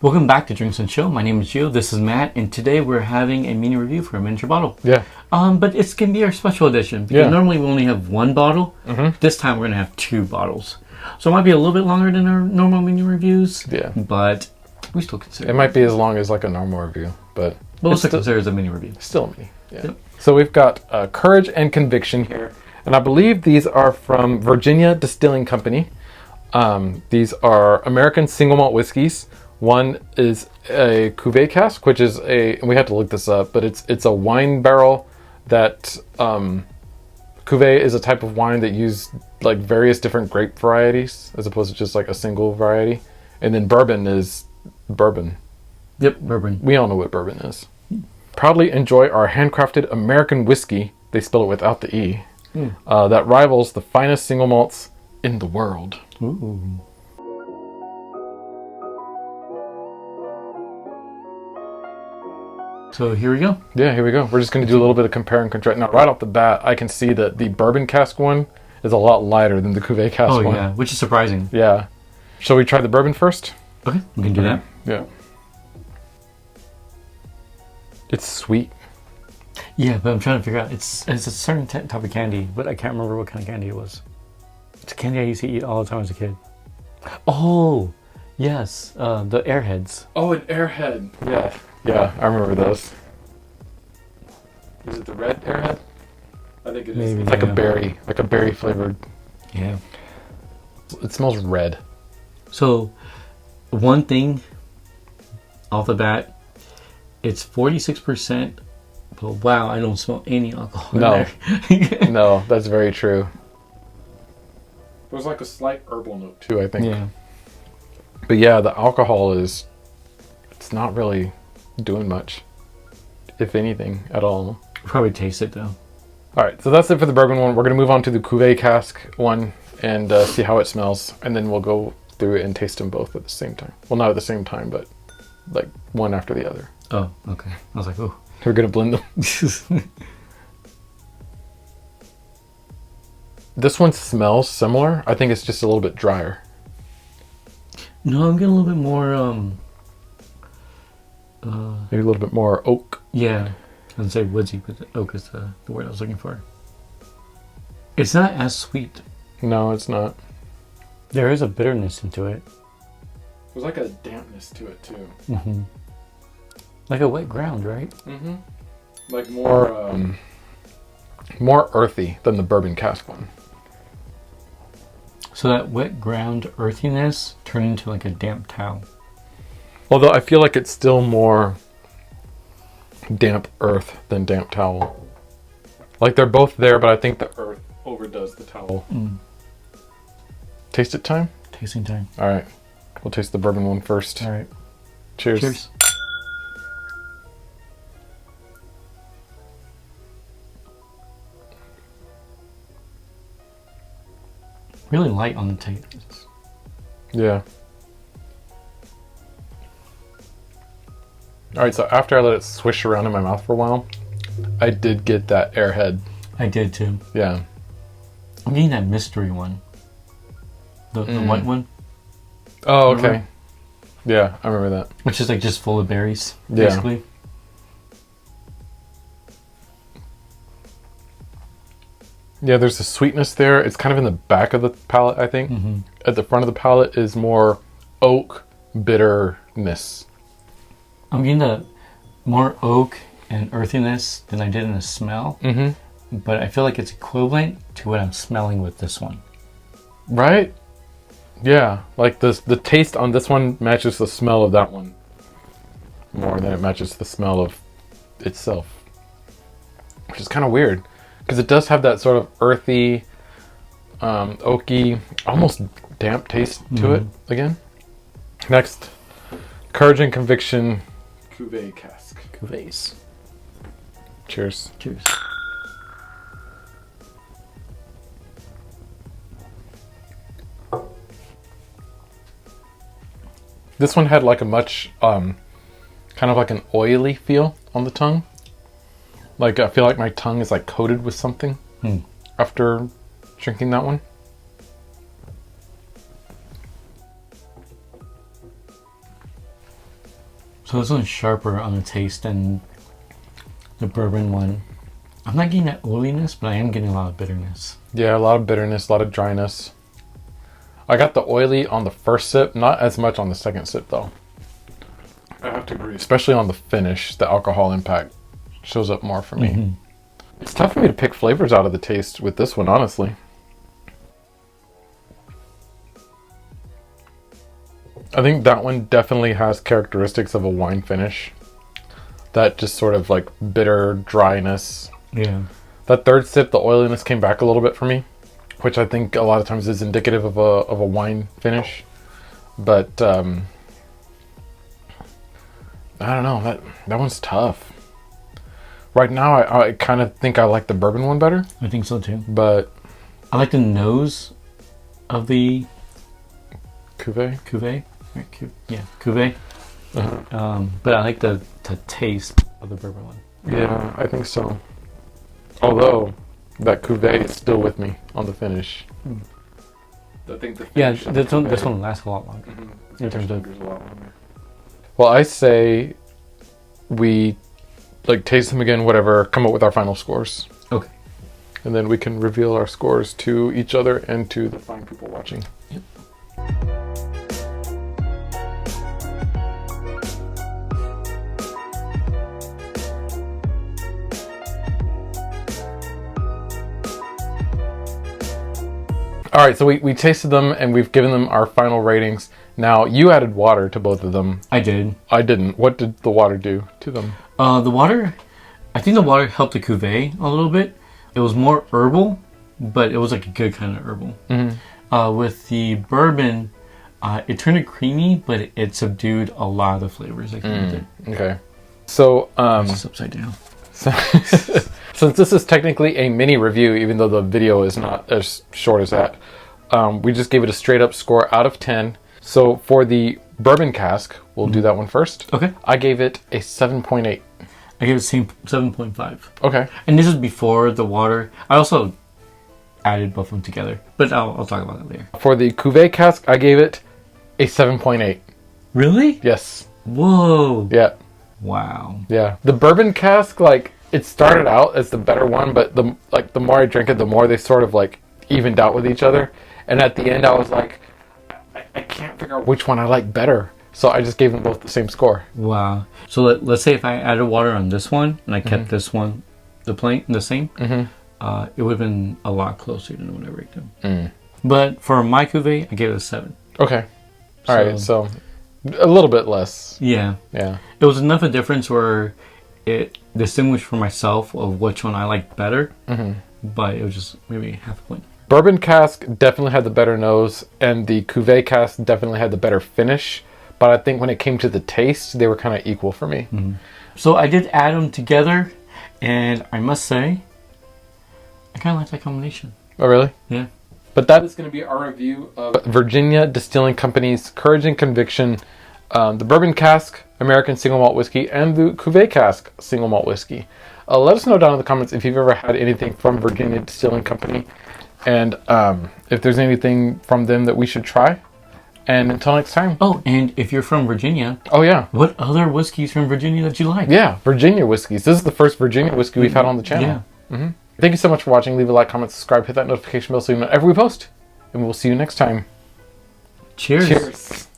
Welcome back to Drinks and Chill. My name is Gio. This is Matt, and today we're having a mini review for a miniature bottle. Yeah. But it's gonna be our special edition because normally we only have one bottle. Mm-hmm. This time we're gonna have two bottles, so it might be a little bit longer than our normal mini reviews. Yeah. But we still consider it might be as long as like a normal review, but we'll still consider it as a mini review. Still a mini. Yeah. Yep. So we've got Courage and Conviction here, and I believe these are from Virginia Distilling Company. These are American single malt whiskeys. One is a Cuvee cask, which is and we had to look this up, but it's a wine barrel that Cuvee is a type of wine that use like various different grape varieties as opposed to just like a single variety. And then bourbon is bourbon. Yep, bourbon. We all know what bourbon is. Proudly enjoy our handcrafted American whiskey, they spell it without the E, that rivals the finest single malts in the world. Ooh. So here we go. Yeah, here we go. We're just going to do a little bit of compare and contrast. Now, right off the bat, I can see that the bourbon cask one is a lot lighter than the Cuvee cask one. Oh, yeah, which is surprising. Yeah. Shall we try the bourbon first? Okay, we can do that. Yeah. It's sweet. Yeah, but I'm trying to figure out. It's a certain type of candy, but I can't remember what kind of candy it was. It's a candy I used to eat all the time as a kid. Oh, yes, the Airheads. Oh, an Airhead. Yeah. Yeah, I remember those. Is it the red Airhead? I think it is. Maybe, it's like a berry flavored. Yeah. It smells red. So, one thing off the bat, it's 46%. But wow, I don't smell any alcohol in there. No, that's very true. There's like a slight herbal note too, I think. Yeah. But yeah, the alcohol it's not really doing much, if anything at all. Probably taste it though. All right, so that's it for the bourbon one. We're gonna move on to the Cuvee cask one and see how it smells, and then we'll go through it and taste them both at the same time. Well, not at the same time, but like one after the other. Oh, okay. I was like, oh. We're gonna blend them. This one smells similar. I think it's just a little bit drier. No, I'm getting a little bit more. Maybe a little bit more oak. Yeah, I would say woodsy, but the oak is the word I was looking for. It's not as sweet. No, it's not. There is a bitterness into it. There's like a dampness to it too. Mm-hmm. Like a wet ground, right? Mm-hmm. Like more earthy than the bourbon cask one. So that wet ground earthiness turned into like a damp towel. Although I feel like it's still more damp earth than damp towel. Like they're both there, but I think the earth overdoes the towel. Taste it time? Tasting time. All right. We'll taste the bourbon one first. All right. Cheers. Cheers. Really light on the taste. Yeah. All right, so after I let it swish around in my mouth for a while, I did get that Airhead. I did too. Yeah. I'm getting that mystery one. The white one. Oh, okay. Remember? Yeah, I remember that. Which is like just full of berries, Yeah. basically. Yeah, there's a sweetness there. It's kind of in the back of the palate, I think. Mm-hmm. At the front of the palate is more oak bitterness. I'm getting the more oak and earthiness than I did in the smell. Mm-hmm. But I feel like it's equivalent to what I'm smelling with this one. Right? Yeah, like the taste on this one matches the smell of that one more than it matches the smell of itself. Which is kind of weird. Because it does have that sort of earthy, oaky, almost damp taste to it again. Next, Courage and Conviction Cuvee cask. Cuvees. Cheers. Cheers. This one had like a much, kind of like an oily feel on the tongue. Like I feel like my tongue is like coated with something after drinking that one. So this one's sharper on the taste than the bourbon one. I'm not getting that oiliness, but I am getting a lot of bitterness. Yeah, a lot of bitterness, a lot of dryness. I got the oily on the first sip, not as much on the second sip though. I have to agree. Especially on the finish, the alcohol impact shows up more for me. Mm-hmm. It's tough for me to pick flavors out of the taste with this one, honestly. I think that one definitely has characteristics of a wine finish. That just sort of like bitter dryness. Yeah. That third sip, the oiliness came back a little bit for me, which I think a lot of times is indicative of a wine finish. But I don't know, that one's tough. Right now, I kind of think I like the bourbon one better. I think so too. But I like the nose of the Cuvee. Cuvee. Right, Cuvee. Uh-huh. But I like the taste of the bourbon one. Yeah, I think so. Although that Cuvee is still with me on the finish. I think the finish this one lasts a lot longer. Mm-hmm. In terms of a lot longer. Well, I say we like taste them again, whatever, come up with our final scores. Okay. And then we can reveal our scores to each other and to the fine people watching. Yep. All right, so we tasted them and we've given them our final ratings. Now, you added water to both of them. I did. I didn't. What did the water do to them? The water, I think the water helped the Cuvée a little bit. It was more herbal, but it was like a good kind of herbal. Mm-hmm. With the bourbon, it turned it creamy, but it subdued a lot of the flavors that came with it. Okay. So, it's just upside down. Since this is technically a mini review, even though the video is not as short as that, we just gave it a straight up score out of 10. So for the bourbon cask, we'll do that one first. Okay. I gave it a 7.8. I gave it 7.5. Okay. And this is before the water. I also added both of them together, but I'll talk about that later. For the Cuvée cask, I gave it a 7.8. Really? Yes. Whoa. Yeah. Wow. Yeah. The bourbon cask, like, it started out as the better one, but the more I drank it, the more they sort of like evened out with each other. And at the end, I was like, I can't figure out which one I like better. So I just gave them both the same score. Wow. So let's say if I added water on this one and I kept this one the same, it would have been a lot closer than what I ranked them. But for my Cuvée, I gave it a 7. Okay. All right. So a little bit less. Yeah. Yeah. It was enough of a difference where it distinguished for myself of which one I liked better, but it was just maybe half a point. Bourbon cask definitely had the better nose, and the Cuvée cask definitely had the better finish. But I think when it came to the taste, they were kind of equal for me. So I did add them together, and I must say, I kind of like that combination. Oh, really? Yeah. But that is going to be our review of Virginia Distilling Company's Courage and Conviction, the Bourbon Cask American Single Malt Whiskey, and the Cuvée Cask Single Malt Whiskey. Let us know down in the comments if you've ever had anything from Virginia Distilling Company, and if there's anything from them that we should try. And until next time. Oh, and if you're from Virginia, oh yeah, what other whiskeys from Virginia that you like? Yeah, Virginia whiskeys. This is the first Virginia whiskey we've had on the channel. Yeah. Thank you so much for watching. Leave a like, comment, subscribe, hit that notification bell so you know whenever we post. And we'll see you next time. Cheers. Cheers.